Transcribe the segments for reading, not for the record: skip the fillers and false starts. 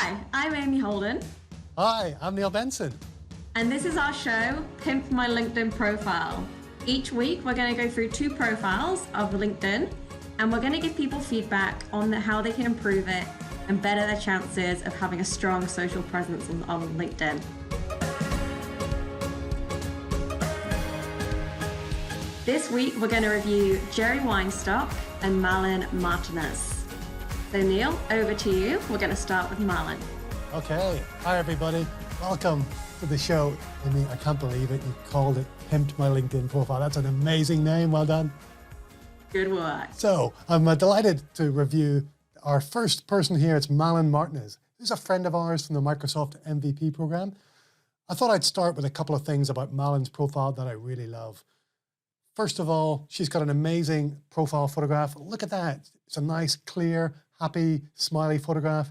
Hi, I'm Amy Holden. Hi, I'm Neil Benson. And this is our show, Pimp My LinkedIn Profile. Each week, we're going to go through 2 profiles of LinkedIn, and we're going to give people feedback on how they can improve it and better their chances of having a strong social presence on LinkedIn. This week, we're going to review Jerry Weinstock and Marlon Martinez. So Neil, over to you. We're going to start with Malin. Okay. Hi, everybody. Welcome to the show. Amy, I can't believe it. You called it Pimped My LinkedIn Profile. That's an amazing name. Well done. Good work. So I'm delighted to review our first person here. It's Malin Martinez, who's a friend of ours from the Microsoft MVP program. I thought I'd start with a couple of things about Malin's profile that I really love. First of all, she's got an amazing profile photograph. Look at that. It's a nice, clear, happy, smiley photograph.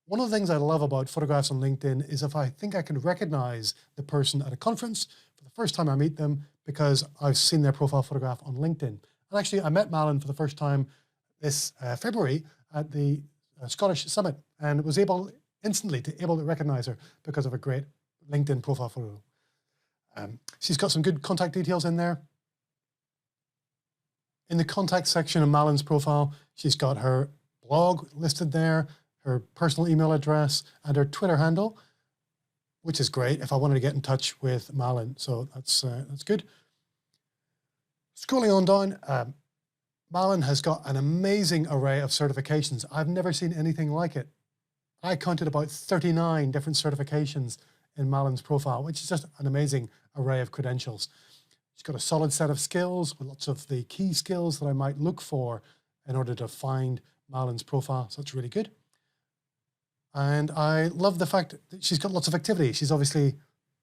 One of the things I love about photographs on LinkedIn is if I think I can recognize the person at a conference for the first time I meet them because I've seen their profile photograph on LinkedIn. And actually, I met Malin for the first time this February at the Scottish Summit and was instantly able to recognize her because of a great LinkedIn profile photo. She's got some good contact details in there. In the contact section of Malin's profile, she's got her blog listed there, her personal email address, and her Twitter handle, which is great if I wanted to get in touch with Malin. So that's good. Scrolling on down, Malin has got an amazing array of certifications. I've never seen anything like it. I counted about 39 different certifications in Malin's profile, which is just an amazing array of credentials. She's got a solid set of skills with lots of the key skills that I might look for in order to find Malin's profile. So it's really good. And I love the fact that she's got lots of activity. She's obviously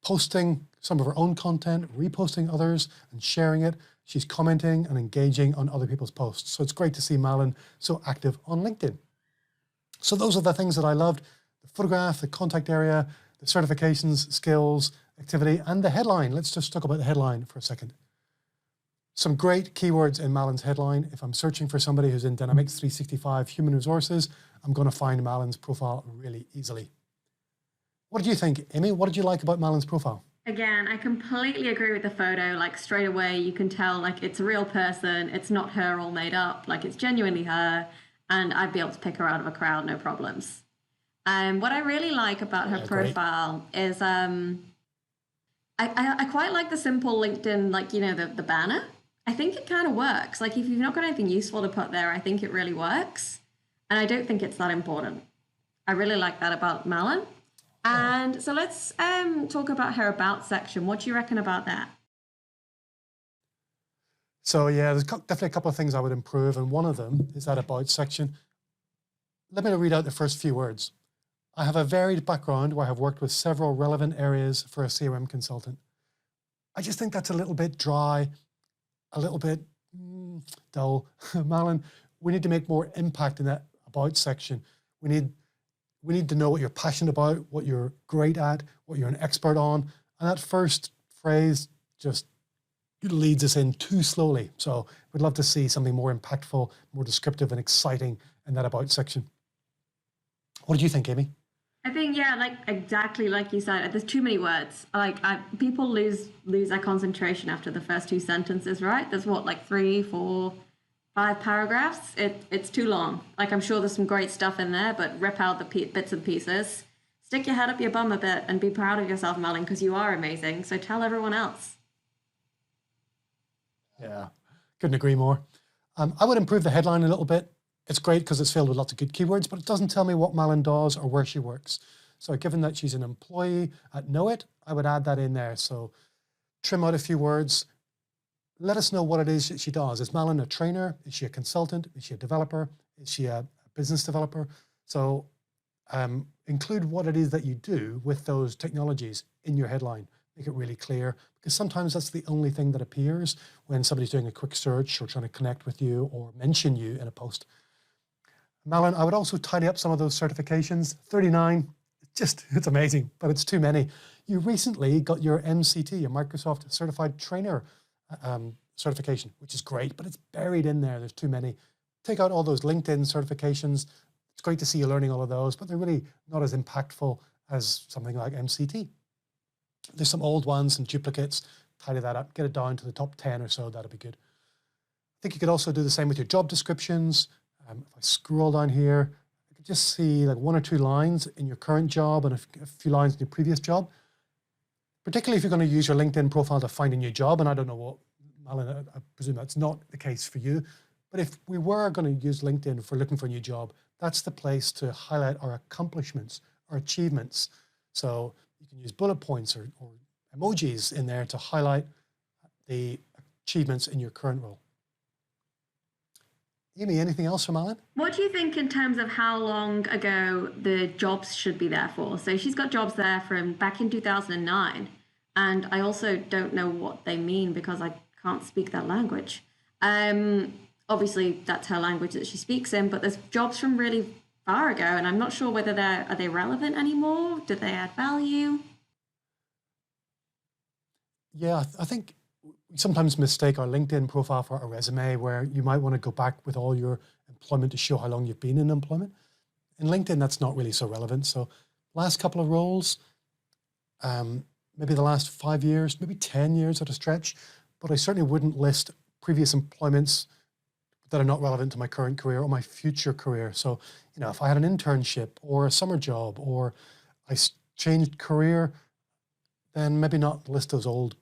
posting some of her own content, reposting others and sharing it. She's commenting and engaging on other people's posts. So it's great to see Malin so active on LinkedIn. So those are the things that I loved: the photograph, the contact area, the certifications, skills, activity, and the headline. Let's just talk about the headline for a second. Some great keywords in Malin's headline. If I'm searching for somebody who's in Dynamics 365 Human Resources, I'm going to find Malin's profile really easily. What did you think, Amy? What did you like about Malin's profile? Again, I completely agree with the photo. Like straight away, you can tell like it's a real person. It's not her all made up. Like it's genuinely her, and I'd be able to pick her out of a crowd, no problems. What I really like about her profile is I quite like the simple LinkedIn, like, you know, the banner. I think it kind of works. Like if you've not got anything useful to put there, I think it really works. And I don't think it's that important. I really like that about Malin. And so let's talk about her about section. What do you reckon about that? So yeah, there's definitely a couple of things I would improve. And one of them is that about section. Let me read out the first few words. I have a varied background where I have worked with several relevant areas for a CRM consultant. I just think that's a little bit dry, a little bit dull. Malin, we need to make more impact in that about section. We need to know what you're passionate about, what you're great at, what you're an expert on. And that first phrase just leads us in too slowly. So we'd love to see something more impactful, more descriptive and exciting in that about section. What did you think, Amy? I think, yeah, like exactly like you said, there's too many words. Like people lose their concentration after the first 2 sentences, right? There's what, like 3, 4, 5 paragraphs? It's too long. Like I'm sure there's some great stuff in there, but rip out the bits and pieces. Stick your head up your bum a bit and be proud of yourself, Malin, because you are amazing. So tell everyone else. Yeah, couldn't agree more. I would improve the headline a little bit. It's great because it's filled with lots of good keywords, but it doesn't tell me what Malin does or where she works. So given that she's an employee at Knowit, I would add that in there. So trim out a few words. Let us know what it is that she does. Is Malin a trainer? Is she a consultant? Is she a developer? Is she a business developer? So include what it is that you do with those technologies in your headline. Make it really clear, because sometimes that's the only thing that appears when somebody's doing a quick search or trying to connect with you or mention you in a post. Malin, I would also tidy up some of those certifications. 39, it's amazing, but it's too many. You recently got your MCT, your Microsoft Certified Trainer certification, which is great, but it's buried in there. There's too many. Take out all those LinkedIn certifications, It's great to see you learning all of those, but they're really not as impactful as something like MCT. There's some old ones and duplicates. Tidy that up, get it down to the top 10 or so. That'll be good. I think you could also do the same with your job descriptions. If I scroll down here, I could just see like 1 or 2 lines in your current job and a few lines in your previous job. Particularly if you're going to use your LinkedIn profile to find a new job, and I don't know what, Malin, I presume that's not the case for you, but if we were going to use LinkedIn for looking for a new job, that's the place to highlight our accomplishments, our achievements. So you can use bullet points or emojis in there to highlight the achievements in your current role. Amy, anything else from Malin? What do you think in terms of how long ago the jobs should be there for? So she's got jobs there from back in 2009. And I also don't know what they mean because I can't speak that language. Obviously, that's her language that she speaks in, but there's jobs from really far ago, and I'm not sure whether are they relevant anymore? Do they add value? Yeah, I think we sometimes mistake our LinkedIn profile for a resume where you might want to go back with all your employment to show how long you've been in employment. In LinkedIn, that's not really so relevant. So last couple of roles, maybe the last 5 years, maybe 10 years at a stretch, but I certainly wouldn't list previous employments that are not relevant to my current career or my future career. So, you know, if I had an internship or a summer job or I changed career, then maybe not list those old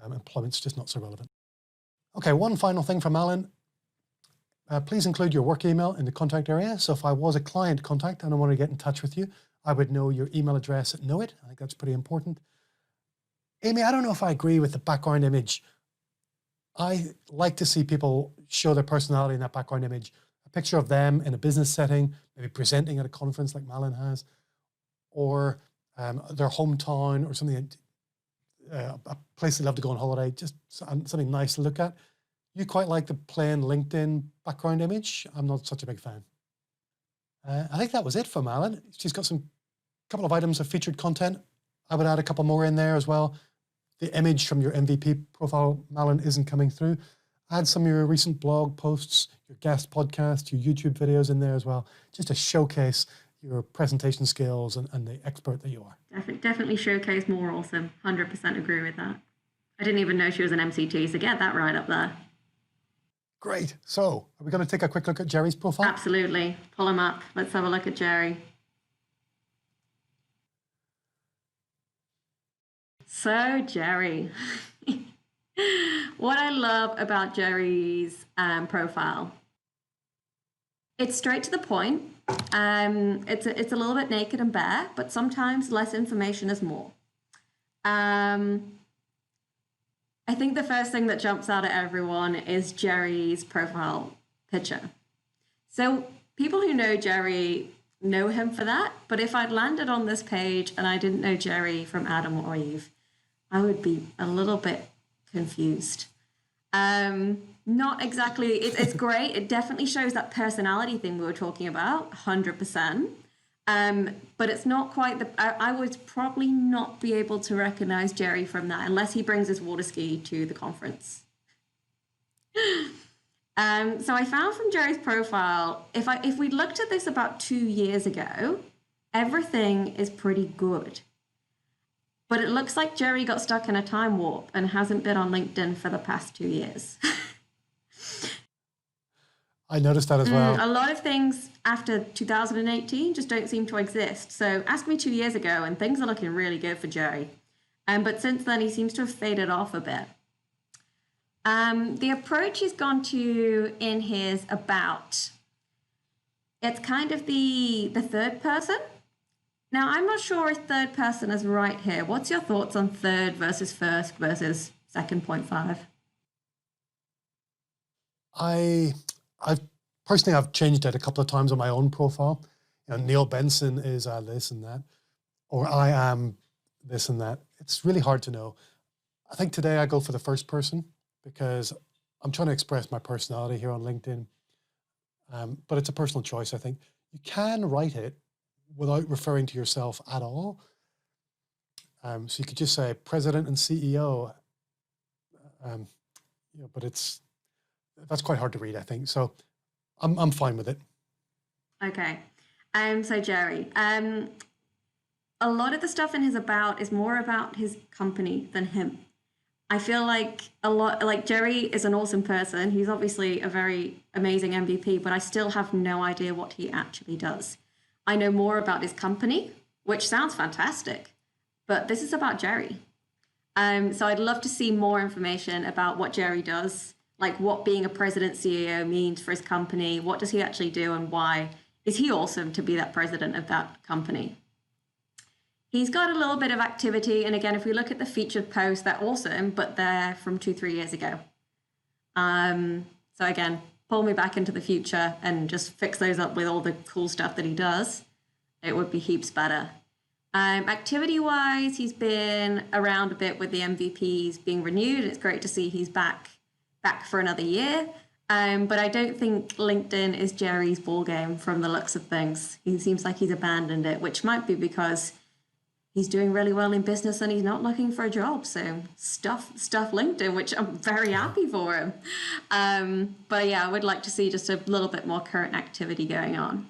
employments, just not so relevant. Okay, one final thing from Malin. Please include your work email in the contact area. So if I was a client contact and I want to get in touch with you, I would know your email address and know it. I think that's pretty important. Amy, I don't know if I agree with the background image. I like to see people show their personality in that background image. A picture of them in a business setting, maybe presenting at a conference like Malin has, or their hometown or something, a place they love to go on holiday, just something nice to look at. You quite like the plain LinkedIn background image. I'm not such a big fan. I think that was it for Malin. She's got some couple of items of featured content. I would add a couple more in there as well. The image from your MVP profile, Malin, isn't coming through. Add some of your recent blog posts, your guest podcast, your YouTube videos in there as well, just to showcase your presentation skills and the expert that you are. Definitely showcase more. Awesome. 100% agree with that. I didn't even know she was an MCT, so get that right up there. Great. So are we going to take a quick look at Jerry's profile? Absolutely. Pull him up. Let's have a look at Jerry. So Jerry, what I love about Jerry's profile, it's straight to the point. It's a little bit naked and bare, but sometimes less information is more. I think the first thing that jumps out at everyone is Jerry's profile picture. So people who know Jerry know him for that, but if I'd landed on this page and I didn't know Jerry from Adam or Eve, I would be a little bit confused. Not exactly, it's great. It definitely shows that personality thing we were talking about, 100%. But it's not quite I would probably not be able to recognize Jerry from that unless he brings his water ski to the conference. So I found from Jerry's profile, if we looked at this about 2 years ago, everything is pretty good. But it looks like Jerry got stuck in a time warp and hasn't been on LinkedIn for the past 2 years. I noticed that as well. A lot of things after 2018 just don't seem to exist. So ask me 2 years ago and things are looking really good for Jerry. But since then, he seems to have faded off a bit. The approach he's gone to in his about, it's kind of the third person. Now, I'm not sure if third person is right here. What's your thoughts on third versus first versus second 0.5? I've personally, I've changed it a couple of times on my own profile. You know, Neil Benson is this and that, or I am this and that. It's really hard to know. I think today I go for the first person because I'm trying to express my personality here on LinkedIn. But it's a personal choice, I think. You can write it without referring to yourself at all. So you could just say president and CEO, you know, but that's quite hard to read, I think. So I'm fine with it. Okay. So Jerry, a lot of the stuff in his about is more about his company than him. I feel like a lot, like Jerry is an awesome person. He's obviously a very amazing MVP, but I still have no idea what he actually does. I know more about his company, which sounds fantastic, but this is about Jerry. So I'd love to see more information about what Jerry does, like what being a president CEO means for his company. What does he actually do, and why is he awesome to be that president of that company? He's got a little bit of activity, and again, if we look at the featured posts, they're awesome, but they're from 2-3 years ago. So again, pull me back into the future and just fix those up with all the cool stuff that he does. It would be heaps better. Activity-wise, he's been around a bit with the MVPs being renewed. It's great to see he's back for another year. But I don't think LinkedIn is Jerry's ballgame from the looks of things. He seems like he's abandoned it, which might be because he's doing really well in business and he's not looking for a job. So stuff LinkedIn, which I'm very happy for him. But yeah, I would like to see just a little bit more current activity going on.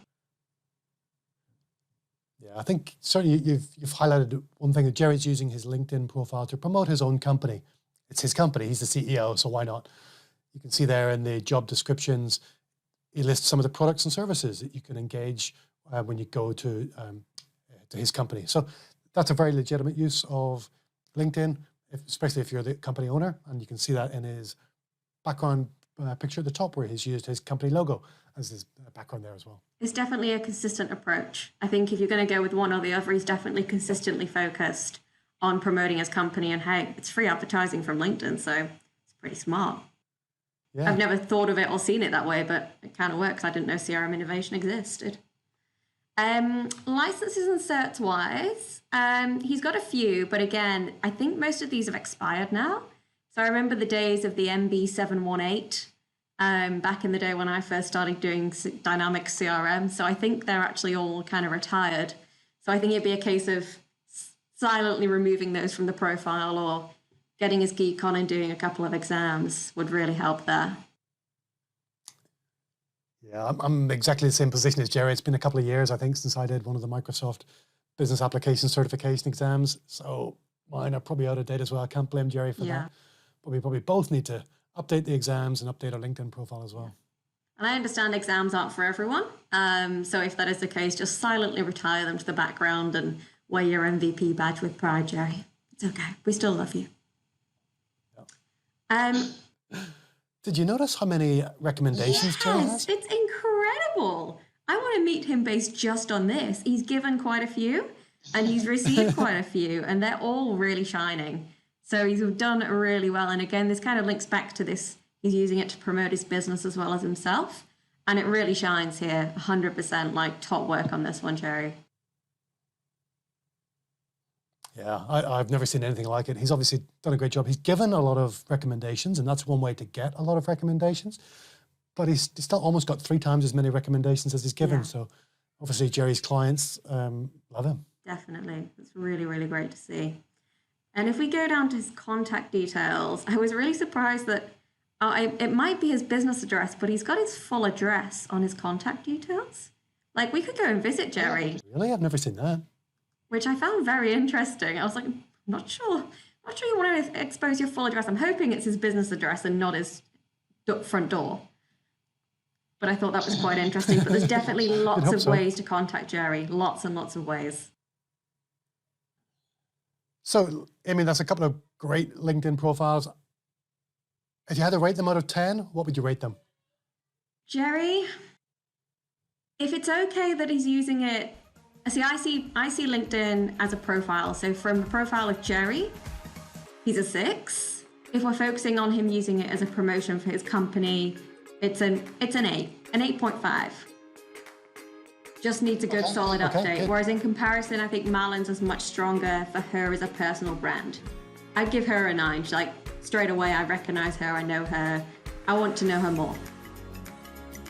Yeah, I think certainly you've highlighted one thing, that Jerry's using his LinkedIn profile to promote his own company. It's his company, he's the CEO, so why not? You can see there in the job descriptions, he lists some of the products and services that you can engage when you go to his company. So that's a very legitimate use of LinkedIn, especially if you're the company owner, and you can see that in his background picture at the top where he's used his company logo as his background there as well. It's definitely a consistent approach. I think if you're going to go with one or the other, he's definitely consistently focused on promoting his company, and hey, it's free advertising from LinkedIn, so it's pretty smart. Yeah. I've never thought of it or seen it that way, but it kind of works. I didn't know CRM innovation existed. Licenses and certs wise, he's got a few, but again, I think most of these have expired now. So I remember the days of the MB718 back in the day when I first started doing dynamic CRM. So I think they're actually all kind of retired. So I think it'd be a case of silently removing those from the profile, or getting his geek on and doing a couple of exams would really help there. Yeah, I'm exactly the same position as Jerry. It's been a couple of years, I think, since I did one of the Microsoft Business Application Certification exams. So mine are probably out of date as well. I can't blame Jerry for that. But we probably both need to update the exams and update our LinkedIn profile as well. And I understand exams aren't for everyone. So if that is the case, just silently retire them to the background and wear your MVP badge with pride, Jerry. It's okay. We still love you. Yeah. Did you notice how many recommendations Jerry has? It's incredible. I want to meet him based just on this. He's given quite a few and he's received quite a few, and they're all really shining. So he's done really well. And again, this kind of links back to this. He's using it to promote his business as well as himself. And it really shines here, 100%, like top work on this one, Jerry. Yeah, I've never seen anything like it. He's obviously done a great job. He's given a lot of recommendations, and that's one way to get a lot of recommendations. But he's still almost got 3 times as many recommendations as he's given. Yeah. So obviously Jerry's clients love him. Definitely. It's really, really great to see. And if we go down to his contact details, I was really surprised that it might be his business address, but he's got his full address on his contact details. Like, we could go and visit Jerry. Really? I've never seen that. Which I found very interesting. I was like, I'm not sure you want to expose your full address. I'm hoping it's his business address and not his front door. But I thought that was quite interesting. But there's definitely lots of ways to contact Jerry. Lots and lots of ways. So, Amy, that's a couple of great LinkedIn profiles. If you had to rate them out of 10, what would you rate them? Jerry, if it's okay that he's using it, I see LinkedIn as a profile. So from the profile of Jerry, he's a 6. If we're focusing on him using it as a promotion for his company, it's an 8, an 8.5. Just needs a good solid update. Good. Whereas in comparison, I think Malin's is much stronger for her as a personal brand. I'd give her a 9. She's like, straight away, I recognize her, I know her. I want to know her more.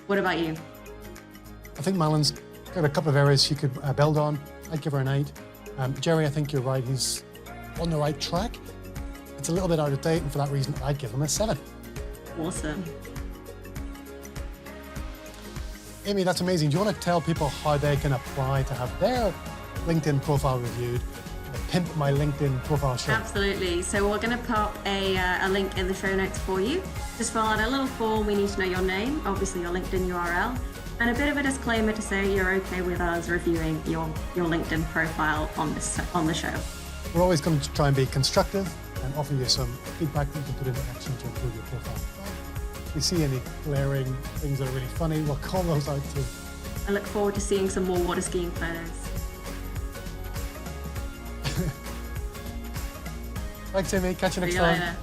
What about you? I think Malin's got a couple of areas she could build on. I'd give her an 8. Jerry, I think you're right. He's on the right track. It's a little bit out of date, and for that reason, I'd give him a 7. Awesome. Amy, that's amazing. Do you want to tell people how they can apply to have their LinkedIn profile reviewed? The Pimp My LinkedIn Profile show. Absolutely. So we're going to pop a link in the show notes for you. Just fill out a little form. We need to know your name, obviously your LinkedIn URL, and a bit of a disclaimer to say you're okay with us reviewing your LinkedIn profile on the show. We're always going to try and be constructive and offer you some feedback that you can put into action to improve your profile. If we see any glaring things that are really funny, we'll call those out too. I look forward to seeing some more water skiing photos. Thanks, Amy. Catch you next See you time. later.